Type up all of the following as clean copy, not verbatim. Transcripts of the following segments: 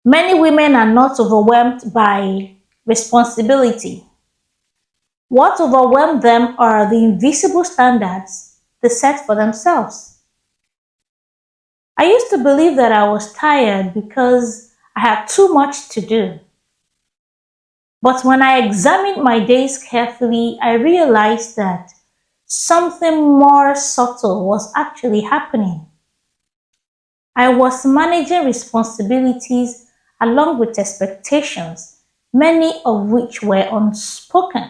Many women are not overwhelmed by responsibility. What overwhelmed them are the invisible standards they set for themselves. I used to believe that I was tired because I had too much to do. But when I examined my days carefully, I realized that something more subtle was actually happening. I was managing responsibilities along with expectations, many of which were unspoken.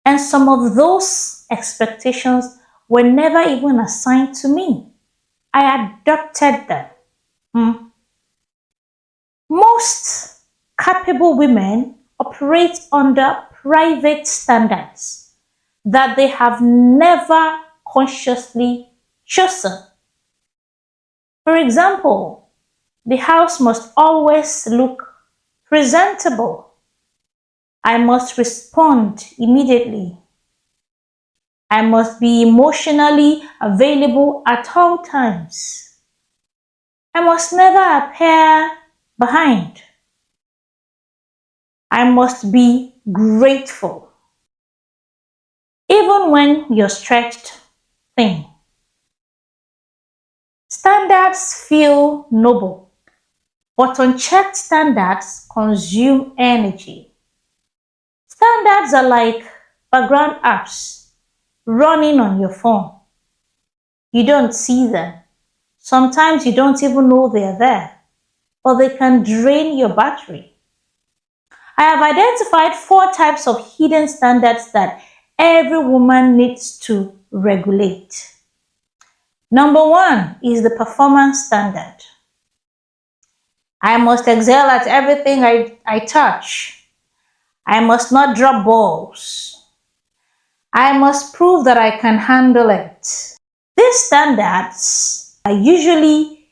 And some of those expectations were never even assigned to me. I adopted them. Hmm. Most capable women operate under private standards that they have never consciously chosen. For example, the house must always look presentable. I must respond immediately. I must be emotionally available at all times. I must never appear behind. I must be grateful. Even when you're stretched thin. Standards feel noble, but unchecked standards consume energy. Standards are like background apps running on your phone. You don't see them. Sometimes you don't even know they're there, but they can drain your battery. I have identified 4 types of hidden standards that every woman needs to regulate. Number 1 is the performance standard. I must excel at everything I touch. I must not drop balls. I must prove that I can handle it. These standards are usually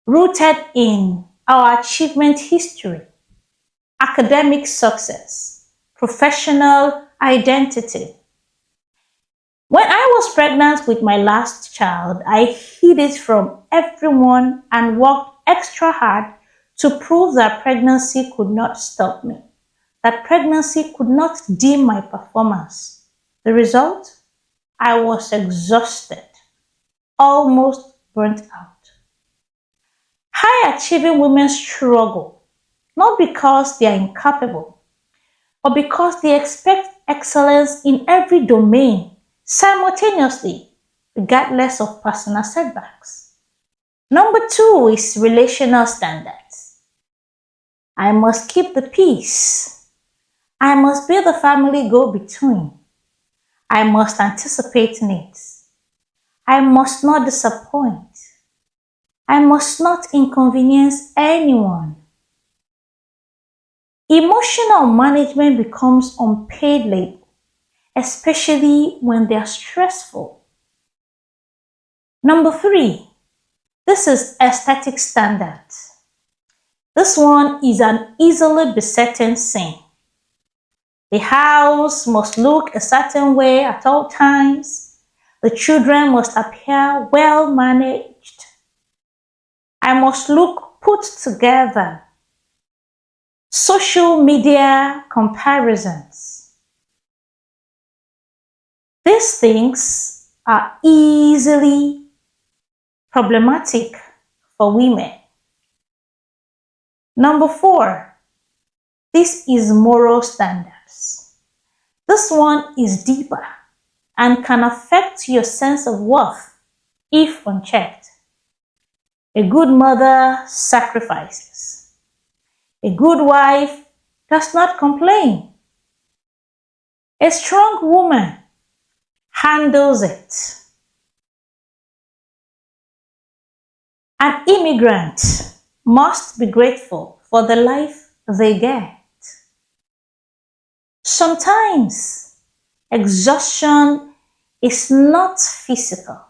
rooted in our achievement history, academic success, professional identity. When I was pregnant with my last child, I hid it from everyone and worked extra hard to prove that pregnancy could not stop me, that pregnancy could not dim my performance. The result? I was exhausted, almost burnt out. High achieving women struggle, not because they are incapable, but because they expect excellence in every domain simultaneously, regardless of personal setbacks. Number 2 is relational standards. I must keep the peace. I must be the family go-between. I must anticipate needs. I must not disappoint. I must not inconvenience anyone. Emotional management becomes unpaid labor, especially when they are stressful. Number 3, this is aesthetic standards. This one is an easily besetting sin. The house must look a certain way at all times. The children must appear well managed. I must look put together. Social media comparisons. These things are easily problematic for women. Number 4, this is moral standards. This one is deeper and can affect your sense of worth if unchecked. A good mother sacrifices. A good wife does not complain. A strong woman handles it. An immigrant must be grateful for the life they get. Sometimes exhaustion is not physical.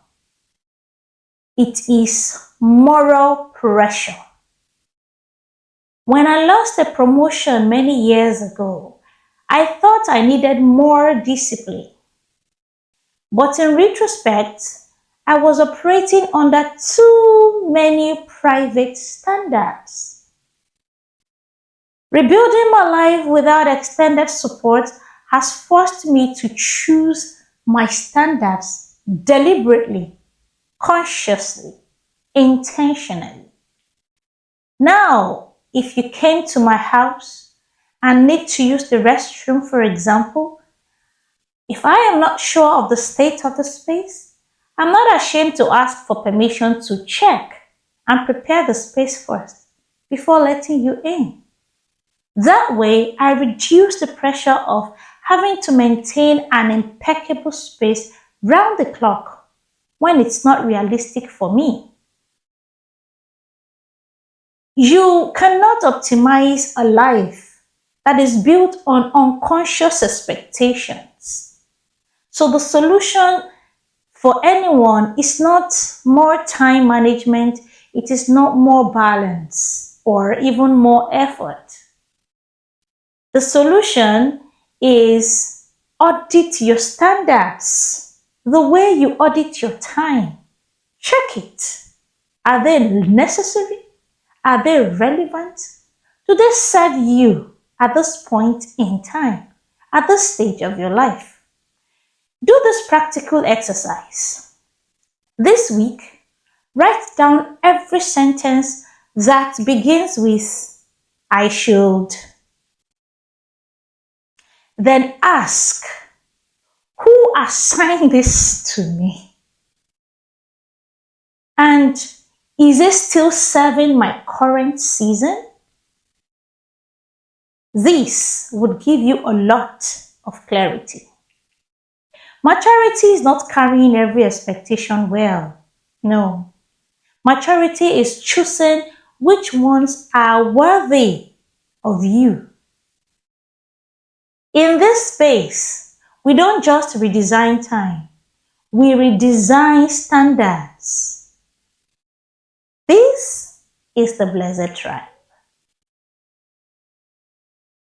It is moral pressure. When I lost a promotion many years ago, I thought I needed more discipline. But in retrospect, I was operating under too many private standards. Rebuilding my life without extended support has forced me to choose my standards deliberately, consciously, intentionally. Now, if you came to my house and need to use the restroom, for example, if I am not sure of the state of the space, I'm not ashamed to ask for permission to check and prepare the space first before letting you in. That way, I reduce the pressure of having to maintain an impeccable space round the clock when it's not realistic for me. You cannot optimize a life that is built on unconscious expectations. So the solution for anyone is not more time management, it is not more balance or even more effort. The solution is audit your standards, the way you audit your time. Check it. Are they necessary? Are they relevant? Do they serve you at this point in time, at this stage of your life? Do this practical exercise. This week, write down every sentence that begins with I should. Then ask, who assigned this to me? And is it still serving my current season? This would give you a lot of clarity. Maturity is not carrying every expectation well. No. Maturity is choosing which ones are worthy of you. In this space, we don't just redesign time, we redesign standards. This is the Blessed Tribe.